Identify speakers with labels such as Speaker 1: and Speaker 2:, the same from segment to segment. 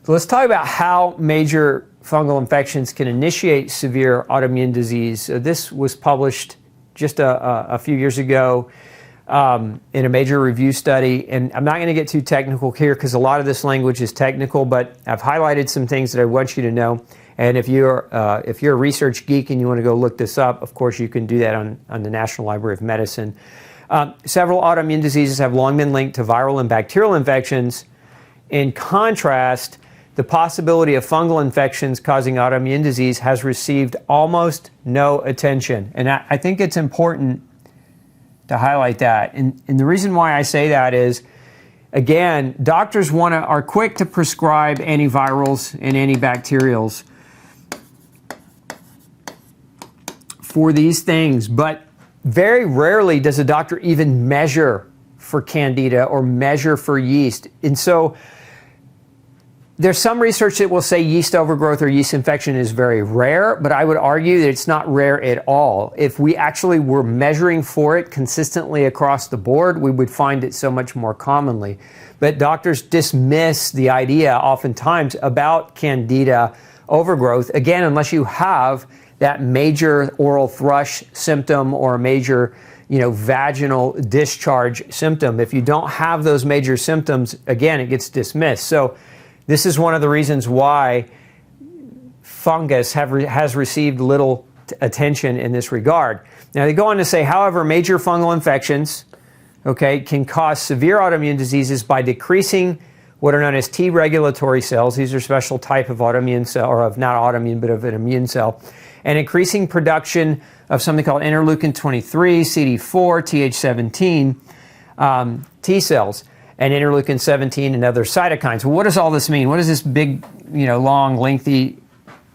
Speaker 1: So let's talk about how major fungal infections can initiate severe autoimmune disease. So this was published just a few years ago in a major review study. And I'm not going to get too technical here because a lot of this language is technical, but I've highlighted some things that I want you to know. And if you're a research geek and you want to go look this up, of course, you can do that on the National Library of Medicine. Several autoimmune diseases have long been linked to viral and bacterial infections. In contrast, the possibility of fungal infections causing autoimmune disease has received almost no attention. And I think it's important to highlight that. And the reason why I say that is, again, doctors are quick to prescribe antivirals and antibacterials for these things, but very rarely does a doctor even measure for candida or measure for yeast. And so there's some research that will say yeast overgrowth or yeast infection is very rare, but I would argue that it's not rare at all. If we actually were measuring for it consistently across the board, we would find it so much more commonly. But doctors dismiss the idea oftentimes about candida overgrowth, again, unless you have that major oral thrush symptom or a major vaginal discharge symptom. If you don't have those major symptoms, again, it gets dismissed. So this is one of the reasons why fungus has received little attention in this regard. Now, they go on to say, however, major fungal infections, can cause severe autoimmune diseases by decreasing what are known as T regulatory cells. These are a special type of autoimmune cell, or of not autoimmune, but of an immune cell, and increasing production of something called interleukin-23, CD4, Th17 T cells, and interleukin-17 and other cytokines. Well, what does all this mean? What does this big, long, lengthy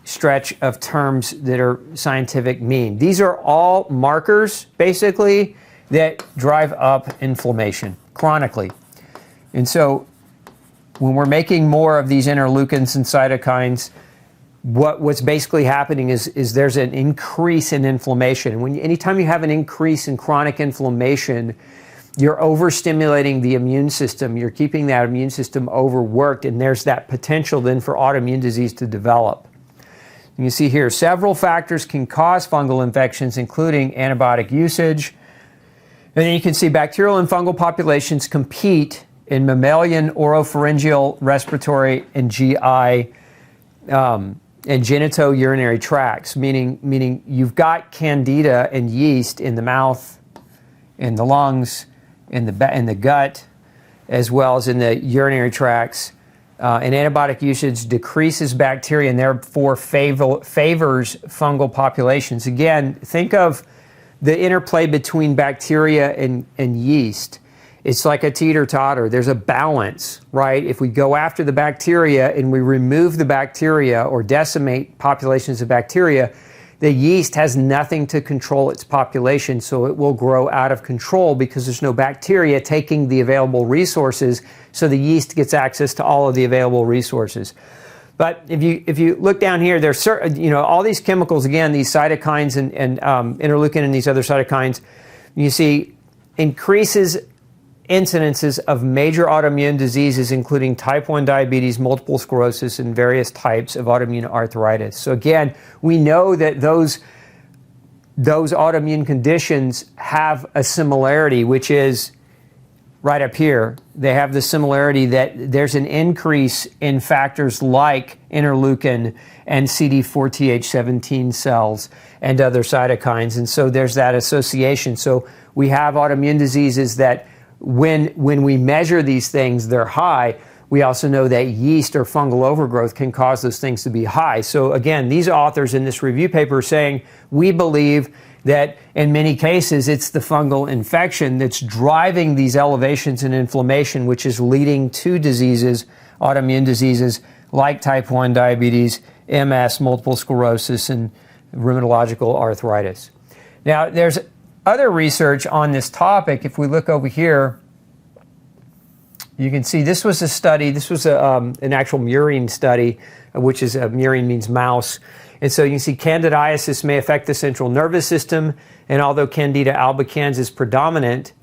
Speaker 1: stretch of terms that are scientific mean? These are all markers, basically, that drive up inflammation chronically. And so when we're making more of these interleukins and cytokines, what's basically happening is there's an increase in inflammation. Anytime you have an increase in chronic inflammation, you're overstimulating the immune system. You're keeping that immune system overworked, and there's that potential then for autoimmune disease to develop. And you see here, several factors can cause fungal infections, including antibiotic usage. And then you can see bacterial and fungal populations compete in mammalian, oropharyngeal, respiratory, and GI and genitourinary tracts, meaning you've got candida and yeast in the mouth, in the lungs, in the gut, as well as in the urinary tracts. And antibiotic usage decreases bacteria and therefore favors fungal populations. Again, think of the interplay between bacteria and yeast. It's like a teeter-totter. There's a balance, right? If we go after the bacteria and we remove the bacteria or decimate populations of bacteria, the yeast has nothing to control its population, so it will grow out of control because there's no bacteria taking the available resources, so the yeast gets access to all of the available resources. But if you look down here, there's certain, all these chemicals, again, these cytokines and interleukin and these other cytokines, you see increases incidences of major autoimmune diseases, including type 1 diabetes, multiple sclerosis, and various types of autoimmune arthritis. So again, we know that those autoimmune conditions have a similarity, which is right up here. They have the similarity that there's an increase in factors like interleukin and CD4 Th17 cells and other cytokines. And so there's that association. So we have autoimmune diseases that when we measure these things, they're high. We also know that yeast or fungal overgrowth can cause those things to be high. So again, these authors in this review paper are saying, we believe that in many cases, it's the fungal infection that's driving these elevations in inflammation, which is leading to diseases, autoimmune diseases like type 1 diabetes, MS, multiple sclerosis, and rheumatological arthritis. Now, there's other research on this topic. If we look over here, you can see this was a study. This was an actual murine study, which is murine means mouse. And so you can see candidiasis may affect the central nervous system. And although Candida albicans is predominant,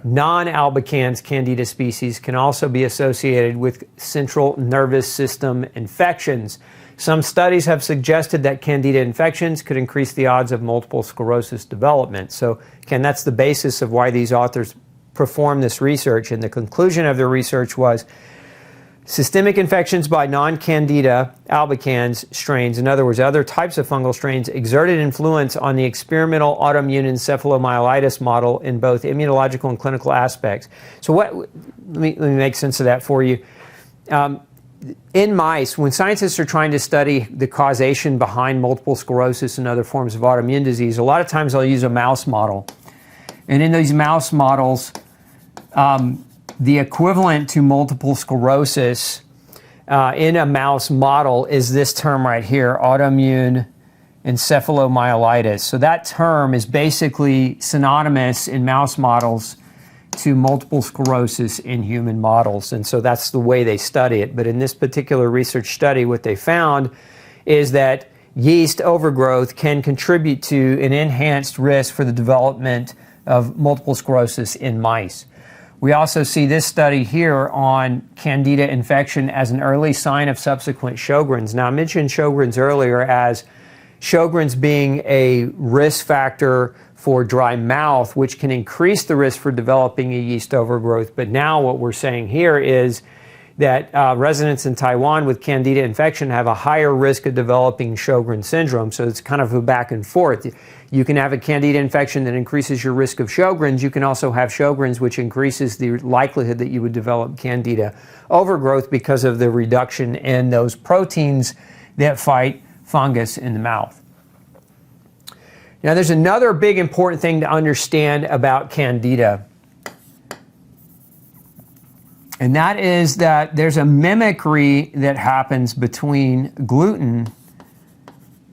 Speaker 1: non-albicans Candida species can also be associated with central nervous system infections. Some studies have suggested that Candida infections could increase the odds of multiple sclerosis development. So again, that's the basis of why these authors performed this research, and the conclusion of their research was systemic infections by non-Candida albicans strains, in other words, other types of fungal strains, exerted influence on the experimental autoimmune encephalomyelitis model in both immunological and clinical aspects. So let me make sense of that for you. In mice, when scientists are trying to study the causation behind multiple sclerosis and other forms of autoimmune disease, a lot of times they'll use a mouse model. And in these mouse models, the equivalent to multiple sclerosis in a mouse model is this term right here, autoimmune encephalomyelitis. So that term is basically synonymous in mouse models to multiple sclerosis in human models. And so that's the way they study it. But in this particular research study, what they found is that yeast overgrowth can contribute to an enhanced risk for the development of multiple sclerosis in mice. We also see this study here on Candida infection as an early sign of subsequent Sjogren's. Now, I mentioned Sjogren's earlier as Sjogren's being a risk factor for dry mouth, which can increase the risk for developing a yeast overgrowth. But now what we're saying here is that residents in Taiwan with Candida infection have a higher risk of developing Sjogren's syndrome. So it's kind of a back and forth. You can have a Candida infection that increases your risk of Sjogren's. You can also have Sjogren's, which increases the likelihood that you would develop Candida overgrowth because of the reduction in those proteins that fight fungus in the mouth. Now, there's another big important thing to understand about Candida. And that is that there's a mimicry that happens between gluten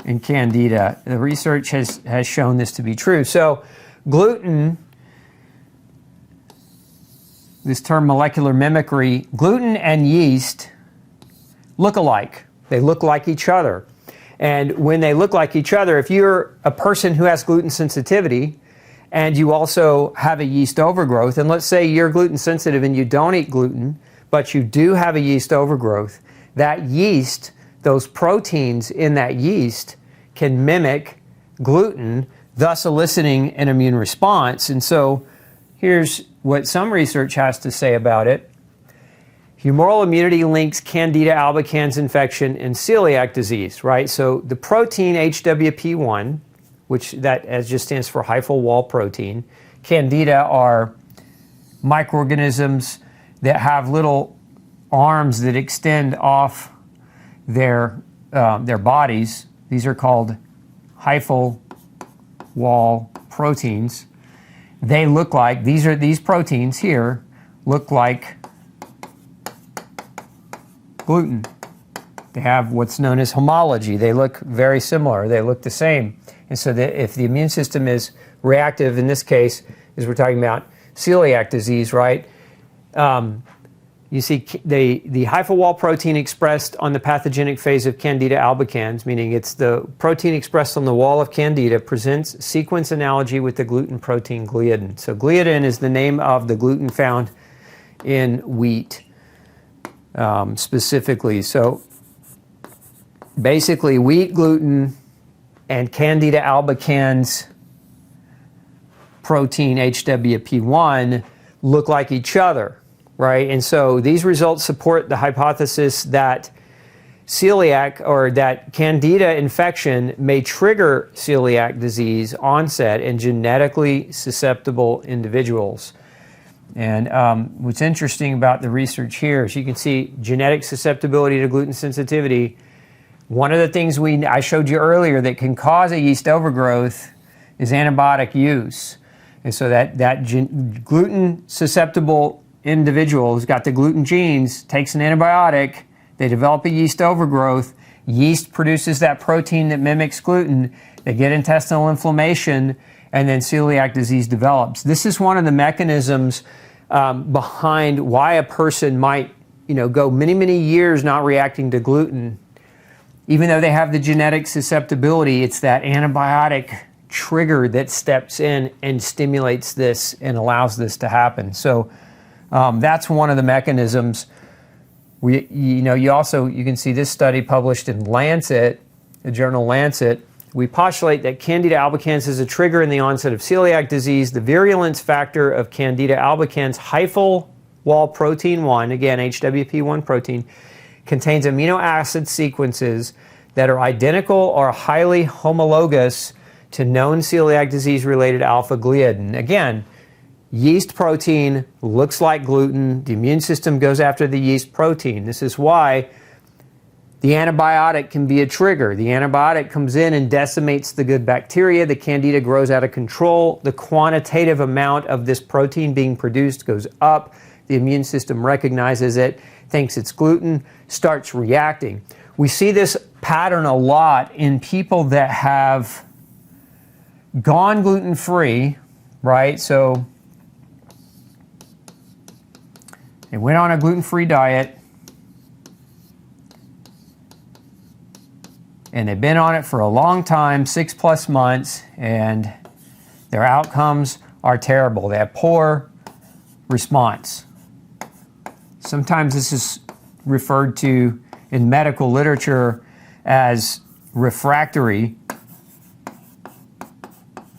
Speaker 1: and Candida. The research has shown this to be true. So gluten, this term molecular mimicry, gluten and yeast look alike. They look like each other. And when they look like each other, if you're a person who has gluten sensitivity and you also have a yeast overgrowth, and let's say you're gluten sensitive and you don't eat gluten, but you do have a yeast overgrowth, that yeast, those proteins in that yeast can mimic gluten, thus eliciting an immune response. And so here's what some research has to say about it. Humoral immunity links Candida albicans infection and celiac disease, right? So the protein HWP1, which that as just stands for hyphal wall protein, Candida are microorganisms that have little arms that extend off their bodies. These are called hyphal wall proteins. They look like, these proteins here look like gluten. They have what's known as homology. They look very similar. They look the same. And so that if the immune system is reactive, in this case, as we're talking about celiac disease, right? You see the hyphal wall protein expressed on the pathogenic phase of Candida albicans, meaning it's the protein expressed on the wall of Candida, presents sequence analogy with the gluten protein gliadin. So gliadin is the name of the gluten found in wheat. Specifically. So basically wheat gluten and Candida albicans protein HWP1 look like each other, right? And so these results support the hypothesis that celiac or that Candida infection may trigger celiac disease onset in genetically susceptible individuals. And what's interesting about the research here is you can see genetic susceptibility to gluten sensitivity. One of the things I showed you earlier that can cause a yeast overgrowth is antibiotic use. And so that gluten susceptible individual who's got the gluten genes takes an antibiotic, they develop a yeast overgrowth, yeast produces that protein that mimics gluten, they get intestinal inflammation, and then celiac disease develops. This is one of the mechanisms behind why a person might, go many, many years not reacting to gluten. Even though they have the genetic susceptibility, it's that antibiotic trigger that steps in and stimulates this and allows this to happen. So that's one of the mechanisms. You can see this study published in Lancet, the journal Lancet. We postulate that Candida albicans is a trigger in the onset of celiac disease. The virulence factor of Candida albicans, hyphal wall protein 1, again, HWP1 protein, contains amino acid sequences that are identical or highly homologous to known celiac disease-related alpha-gliadin. Again, yeast protein looks like gluten. The immune system goes after the yeast protein. This is why the antibiotic can be a trigger. The antibiotic comes in and decimates the good bacteria. The Candida grows out of control. The quantitative amount of this protein being produced goes up. The immune system recognizes it, thinks it's gluten, starts reacting. We see this pattern a lot in people that have gone gluten-free, right? So they went on a gluten-free diet and they've been on it for a long time, 6+ months, and their outcomes are terrible. They have poor response. Sometimes this is referred to in medical literature as refractory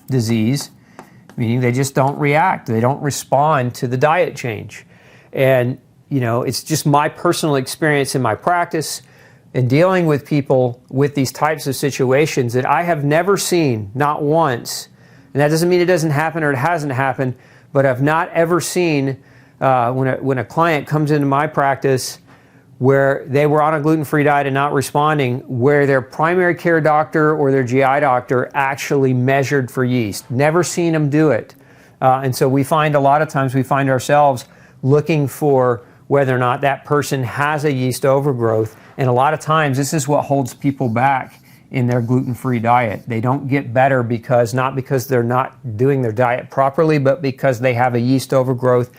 Speaker 1: disease, meaning they just don't react. They don't respond to the diet change. And, it's just my personal experience in my practice in dealing with people with these types of situations that I have never seen, not once, and that doesn't mean it doesn't happen or it hasn't happened, but I've not ever seen when a client comes into my practice where they were on a gluten-free diet and not responding, where their primary care doctor or their GI doctor actually measured for yeast. Never seen them do it. And so we find a lot of times we find ourselves looking for whether or not that person has a yeast overgrowth. And a lot of times this is what holds people back in their gluten-free diet. They don't get better not because they're not doing their diet properly, but because they have a yeast overgrowth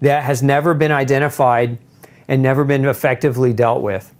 Speaker 1: that has never been identified and never been effectively dealt with.